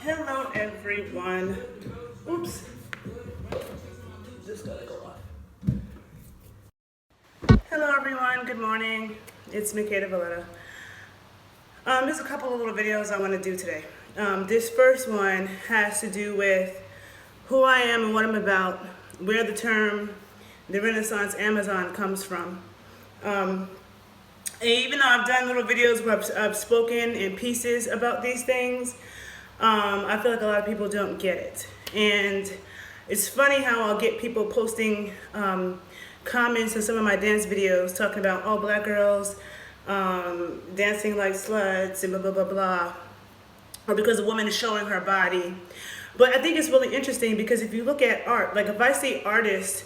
Hello everyone. Oops. Just gotta go off. Hello everyone, good morning. It's Makeda Valletta. There's a couple of little videos I want to do today. This first one has to do with who I am and what I'm about, where the term the Renaissance Amazon comes from. And even though I've done little videos where I've spoken in pieces about these things, I feel like a lot of people don't get it. And it's funny how I'll get people posting comments in some of my dance videos talking about all black girls dancing like sluts and blah, blah, blah, blah. Or because a woman is showing her body. But I think it's really interesting because if you look at art, like if I see artists,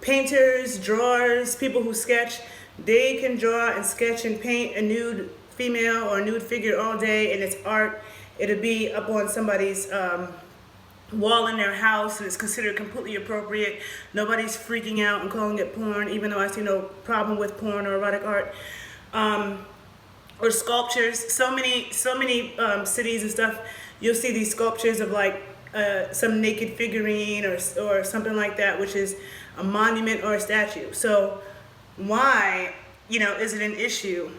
painters, drawers, people who sketch, they can draw and sketch and paint a nude female or a nude figure all day and it's art. It'll be up on somebody's wall in their house and it's considered completely appropriate. Nobody's freaking out and calling it porn, even though I see no problem with porn or erotic art. Or sculptures. So many cities and stuff, you'll see these sculptures of like some naked figurine or something like that, which is a monument or a statue. So why, is it an issue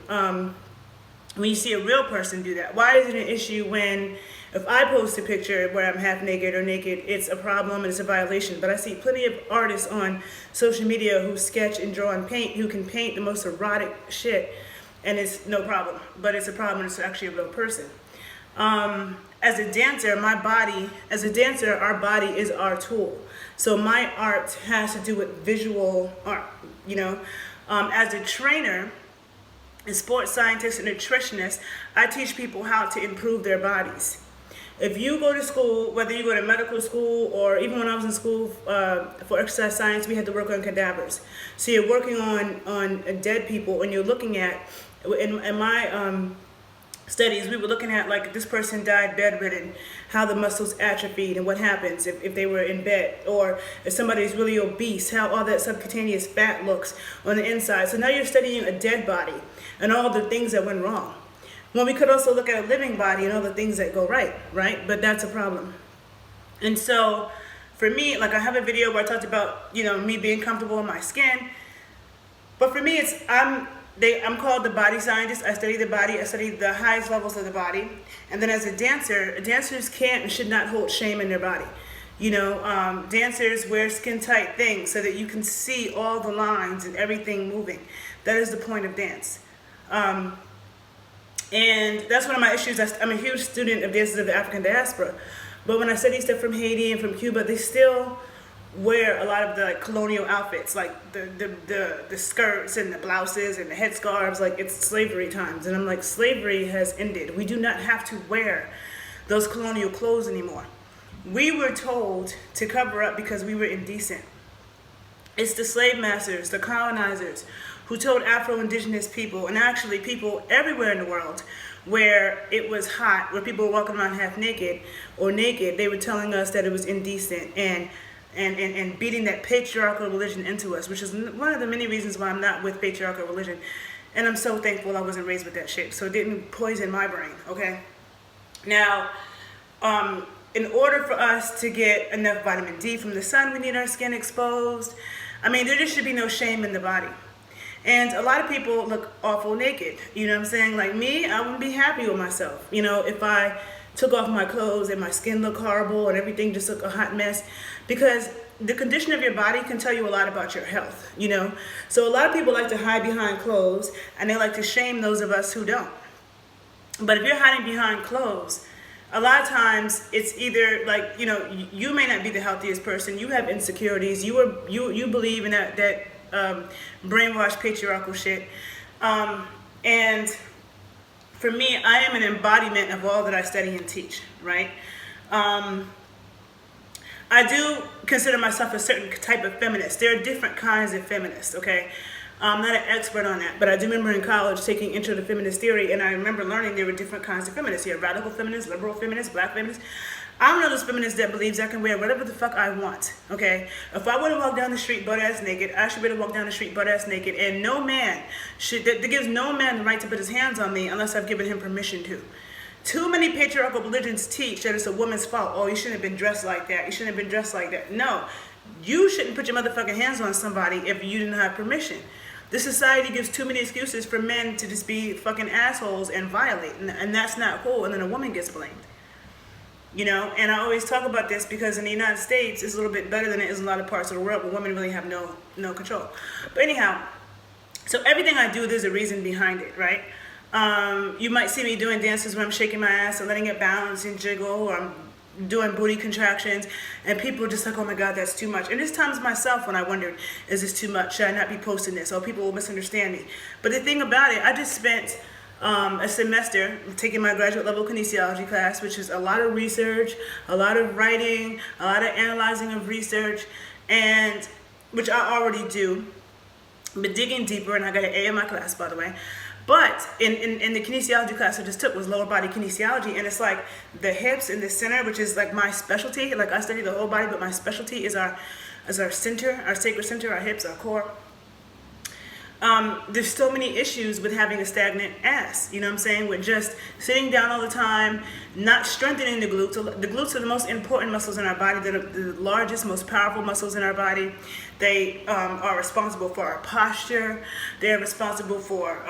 when you see a real person do that? Why is it an issue when if I post a picture where I'm half naked or naked, it's a problem and it's a violation? But I see plenty of artists on social media who sketch and draw and paint, who can paint the most erotic shit, and it's no problem. But it's a problem and it's actually a real person. As a dancer, our body is our tool. So my art has to do with visual art, As a trainer, a sports scientist and nutritionist, I teach people how to improve their bodies. If you go to school, whether you go to medical school or even when I was in school for exercise science, we had to work on cadavers. So you're working on dead people and you're looking at, in my studies, we were looking at like this person died bedridden, how the muscles atrophied and what happens if they were in bed, or if somebody's really obese, how all that subcutaneous fat looks on the inside. So now you're studying a dead body and all the things that went wrong. Well, we could also look at a living body and all the things that go right? But that's a problem. And so for me, like I have a video where I talked about, me being comfortable in my skin. But for me, I'm called the body scientist. I study the body. I study the highest levels of the body. And then as a dancer, dancers can't and should not hold shame in their body. Dancers wear skin tight things so that you can see all the lines and everything moving. That is the point of dance. And that's one of my issues. I'm a huge student of dances of the African diaspora. But when I study stuff from Haiti and from Cuba, they still wear a lot of the colonial outfits, like the skirts and the blouses and the headscarves, like it's slavery times. And I'm like, slavery has ended. We do not have to wear those colonial clothes anymore. We were told to cover up because we were indecent. It's the slave masters, the colonizers, who told Afro-Indigenous people, and actually people everywhere in the world, where it was hot, where people were walking around half naked or naked, they were telling us that it was indecent and beating that patriarchal religion into us, which is one of the many reasons why I'm not with patriarchal religion. And I'm so thankful I wasn't raised with that shit, so it didn't poison my brain, okay? Now, in order for us to get enough vitamin D from the sun, we need our skin exposed. There just should be no shame in the body. And a lot of people look awful naked, you know what I'm saying? Like me, I wouldn't be happy with myself, if I took off my clothes and my skin looked horrible and everything just looked a hot mess, because the condition of your body can tell you a lot about your health, So a lot of people like to hide behind clothes and they like to shame those of us who don't. But if you're hiding behind clothes, a lot of times it's either like, you may not be the healthiest person, you have insecurities, you believe in that brainwashed patriarchal shit. And for me, I am an embodiment of all that I study and teach, right? I do consider myself a certain type of feminist. There are different kinds of feminists, okay? I'm not an expert on that, but I do remember in college taking Intro to Feminist Theory, and I remember learning there were different kinds of feminists. You have radical feminists, liberal feminists, black feminists. I'm one of those feminists that believes I can wear whatever the fuck I want, okay? If I want to walk down the street butt-ass naked, I should be able to walk down the street butt-ass naked, and no man should, that gives no man the right to put his hands on me unless I've given him permission to. Too many patriarchal religions teach that it's a woman's fault. Oh, you shouldn't have been dressed like that. You shouldn't have been dressed like that. No, you shouldn't put your motherfucking hands on somebody if you didn't have permission. This society gives too many excuses for men to just be fucking assholes and violate, and that's not cool. And then a woman gets blamed. You know, and I always talk about this because in the United States, it's a little bit better than it is in a lot of parts of the world, but women really have no control. But anyhow, so everything I do, there's a reason behind it, right? You might see me doing dances where I'm shaking my ass and letting it bounce and jiggle, or I'm doing booty contractions, and people are just like, oh my God, that's too much. And there's times myself when I wondered, is this too much? Should I not be posting this? Or people will misunderstand me. But the thing about it, I just spent a semester taking my graduate level kinesiology class, which is a lot of research, a lot of writing, a lot of analyzing of research, and which I already do, but digging deeper, and I got an A in my class, by the way. But in the kinesiology class I just took was lower body kinesiology, and it's like the hips and the center, which is like my specialty. Like I study the whole body, but my specialty is our center, our sacral center, our hips, our core. There's so many issues with having a stagnant ass, you know what I'm saying? With just sitting down all the time, not strengthening the glutes. The glutes are the most important muscles in our body. They're the largest, most powerful muscles in our body. They are responsible for our posture. They're responsible for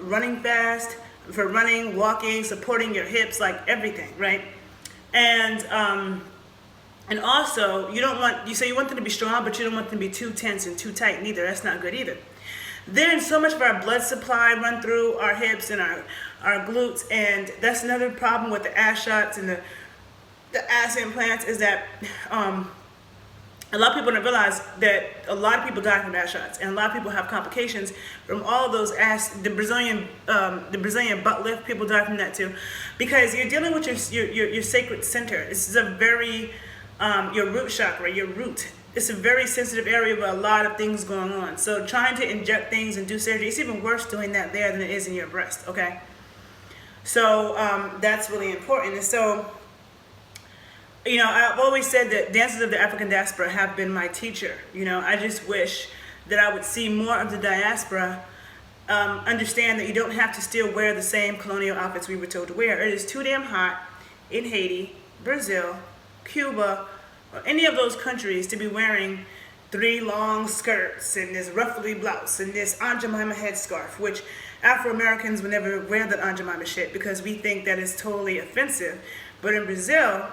running fast, for running, walking, supporting your hips, like everything, right? And also, you want them to be strong, but you don't want them to be too tense and too tight neither. That's not good either. Then so much of our blood supply run through our hips and our glutes, and that's another problem with the ass shots and the ass implants is that a lot of people don't realize that a lot of people die from ass shots, and a lot of people have complications from all of those the Brazilian butt lift. People die from that too, because you're dealing with your sacred center. This is a very your root chakra, your root. It's a very sensitive area with a lot of things going on. So trying to inject things and do surgery, it's even worse doing that there than it is in your breast, okay? So that's really important. And so, you know, I've always said that dancers of the African diaspora have been my teacher. You know, I just wish that I would see more of the diaspora understand that you don't have to still wear the same colonial outfits we were told to wear. It is too damn hot in Haiti, Brazil, Cuba, or any of those countries to be wearing 3 long skirts and this ruffly blouse and this Aunt Jemima headscarf, which Afro-Americans would never wear that Aunt Jemima shit because we think that is totally offensive. But in Brazil,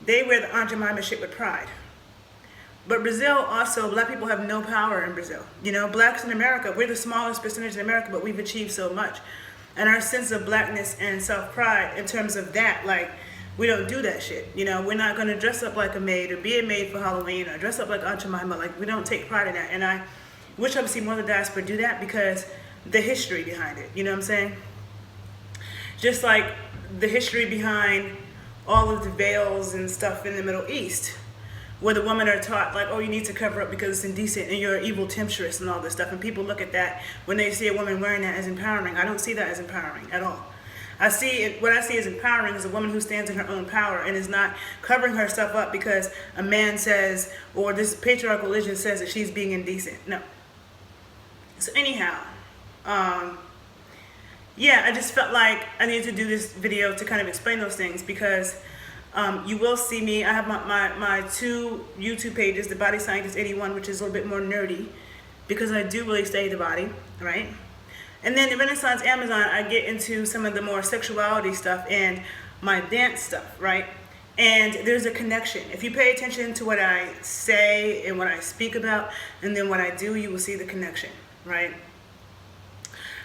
they wear the Aunt Jemima shit with pride. But Brazil also, black people have no power in Brazil. You know, blacks in America, we're the smallest percentage in America, but we've achieved so much. And our sense of blackness and self-pride in terms of that, like, we don't do that shit. You know, we're not going to dress up like a maid or be a maid for Halloween or dress up like Aunt Jemima. Like, we don't take pride in that. And I wish I would see more of the diaspora do that because the history behind it, you know what I'm saying? Just like the history behind all of the veils and stuff in the Middle East, where the women are taught, like, oh, you need to cover up because it's indecent and you're an evil temptress and all this stuff. And people look at that when they see a woman wearing that as empowering. I don't see that as empowering at all. What I see as empowering is a woman who stands in her own power and is not covering herself up because a man says, or this patriarchal religion says that she's being indecent. No. So anyhow, yeah, I just felt like I needed to do this video to kind of explain those things because you will see me. I have my 2 YouTube pages, The Body Scientist 81, which is a little bit more nerdy because I do really study the body, right? And then the Renaissance Amazon, I get into some of the more sexuality stuff and my dance stuff, right? And there's a connection. If you pay attention to what I say and what I speak about and then what I do, you will see the connection, right?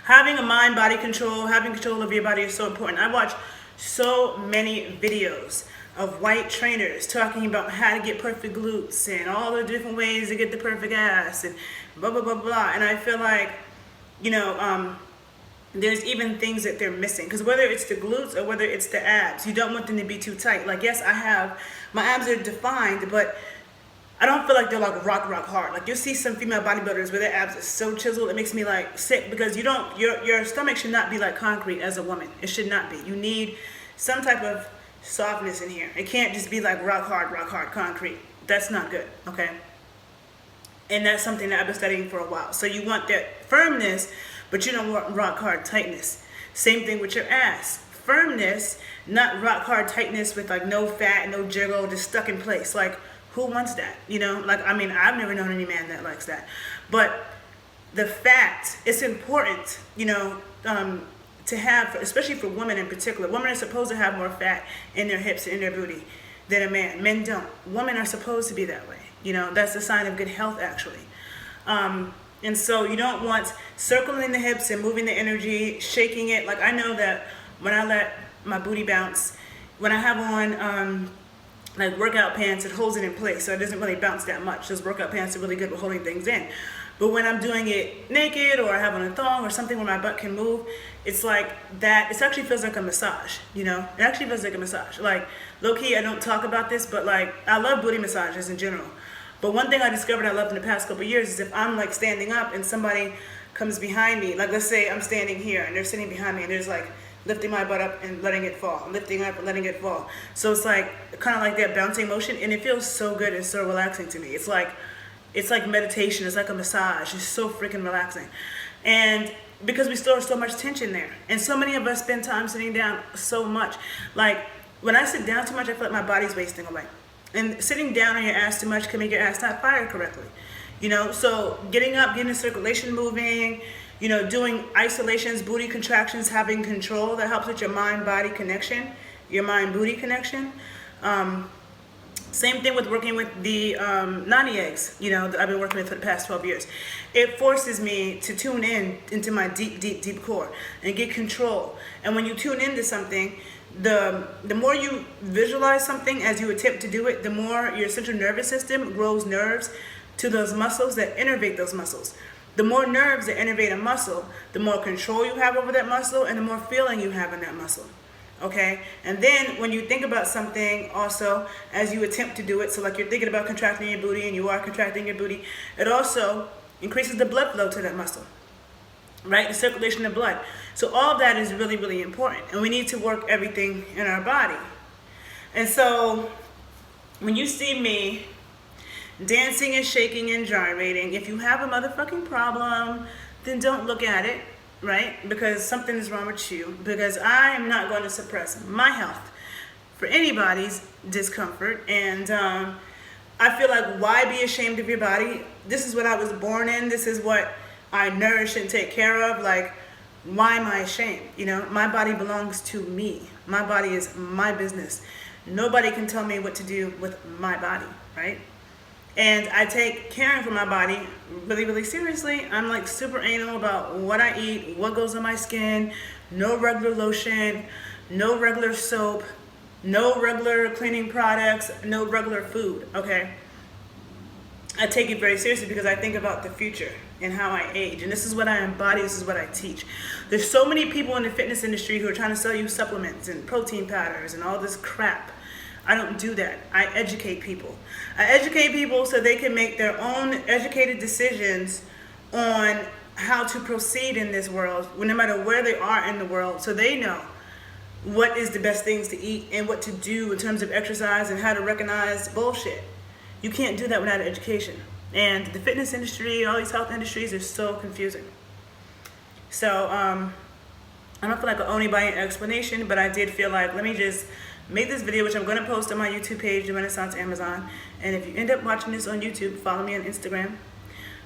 Having a mind-body control, having control of your body is so important. I watch so many videos of white trainers talking about how to get perfect glutes and all the different ways to get the perfect ass and blah, blah, blah, blah. And I feel like, you know, there's even things that they're missing. Because whether it's the glutes or whether it's the abs, you don't want them to be too tight. Like, yes, my abs are defined, but I don't feel like they're like rock hard. Like, you'll see some female bodybuilders where their abs are so chiseled, it makes me like sick because your stomach should not be like concrete as a woman. It should not be. You need some type of softness in here. It can't just be like rock hard concrete. That's not good, okay? And that's something that I've been studying for a while. So you want that firmness, but you don't want rock hard tightness. Same thing with your ass. firmness, not rock hard tightness with like no fat, no jiggle, just stuck in place. Like, who wants that? You know, like, I mean, I've never known any man that likes that. But the fat, it's important, you know, to have, especially for women in particular. Women are supposed to have more fat in their hips and in their booty than a man. Men don't. Women are supposed to be that way. You know, that's a sign of good health, actually. And so you don't want circling the hips and moving the energy, shaking it. Like, I know that when I let my booty bounce, when I have on like workout pants, it holds it in place, so it doesn't really bounce that much. Those workout pants are really good with holding things in. But when I'm doing it naked, or I have on a thong or something where my butt can move, it's like that. It actually feels like a massage, you know? It actually feels like a massage. Like, low-key, I don't talk about this, but like, I love booty massages in general. But one thing I discovered I loved in the past couple of years is if I'm like standing up and somebody comes behind me, like let's say I'm standing here and they're sitting behind me and there's like lifting my butt up and letting it fall, lifting up and letting it fall. So it's like kind of like that bouncing motion, and it feels so good and so relaxing to me. It's like meditation. It's like a massage. It's so freaking relaxing. And because we store so much tension there, and so many of us spend time sitting down so much. Like, when I sit down too much, I feel like my body's wasting away. And sitting down on your ass too much can make your ass not fire correctly. You know, so getting up, getting the circulation moving, you know, doing isolations, booty contractions, having control, that helps with your mind-body connection, your mind-booty connection. Same thing with working with the nani eggs, you know, that I've been working with for the past 12 years. It forces me to tune in into my deep, deep, deep core and get control. And when you tune into something, the more you visualize something as you attempt to do it, the more your central nervous system grows nerves to those muscles that innervate those muscles. The more nerves that innervate a muscle, the more control you have over that muscle and the more feeling you have in that muscle. Okay? And then when you think about something also as you attempt to do it, so like you're thinking about contracting your booty and you are contracting your booty, it also increases the blood flow to that muscle, right? The circulation of blood. So all of that is really, really important. And we need to work everything in our body. And so when you see me dancing and shaking and gyrating, if you have a motherfucking problem, then don't look at it, right? Because something is wrong with you. Because I am not going to suppress my health for anybody's discomfort. And I feel like, why be ashamed of your body? This is what I was born in. This is what I nourish and take care of. Like, why am I ashamed? You know, my body belongs to me. My body is my business. Nobody can tell me what to do with my body, right? And I take caring for my body really, really seriously. I'm like super anal about what I eat, what goes on my skin, no regular lotion, no regular soap, no regular cleaning products, no regular food, okay? I take it very seriously because I think about the future and how I age. And this is what I embody, this is what I teach. There's so many people in the fitness industry who are trying to sell you supplements and protein powders and all this crap. I don't do that. I educate people. I educate people so they can make their own educated decisions on how to proceed in this world, no matter where they are in the world, so they know what is the best things to eat and what to do in terms of exercise and how to recognize bullshit. You can't do that without an education. And the fitness industry, all these health industries are so confusing. So I don't feel like I owe anybody an explanation, but I did feel like, let me just make this video, which I'm going to post on my YouTube page, The Renaissance Amazon. And if you end up watching this on YouTube, follow me on Instagram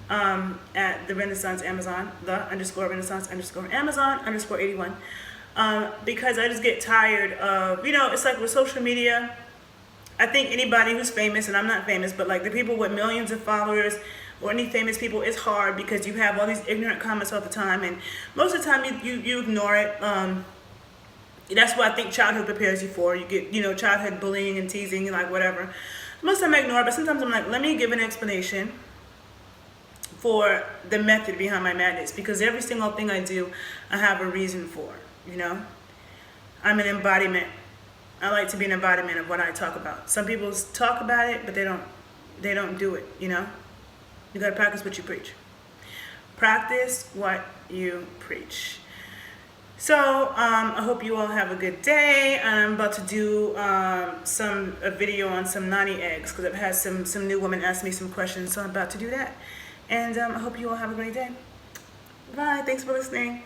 at The Renaissance Amazon, _Renaissance_Amazon_81. Because I just get tired of, you know, it's like with social media, I think anybody who's famous, and I'm not famous, but like the people with millions of followers or any famous people, it's hard because you have all these ignorant comments all the time, and most of the time you ignore it. That's what I think childhood prepares you for. You get, you know, childhood bullying and teasing and like whatever. Most of the time I ignore it, but sometimes I'm like, let me give an explanation for the method behind my madness, because every single thing I do, I have a reason for, you know? I'm an embodiment. I like to be an embodiment of what I talk about. Some people talk about it, but they don't do it, you know? You gotta practice what you preach. Practice what you preach. So, I hope you all have a good day. I'm about to do a video on some nani eggs, because I've had some new women ask me some questions, so I'm about to do that. And I hope you all have a great day. Bye, thanks for listening.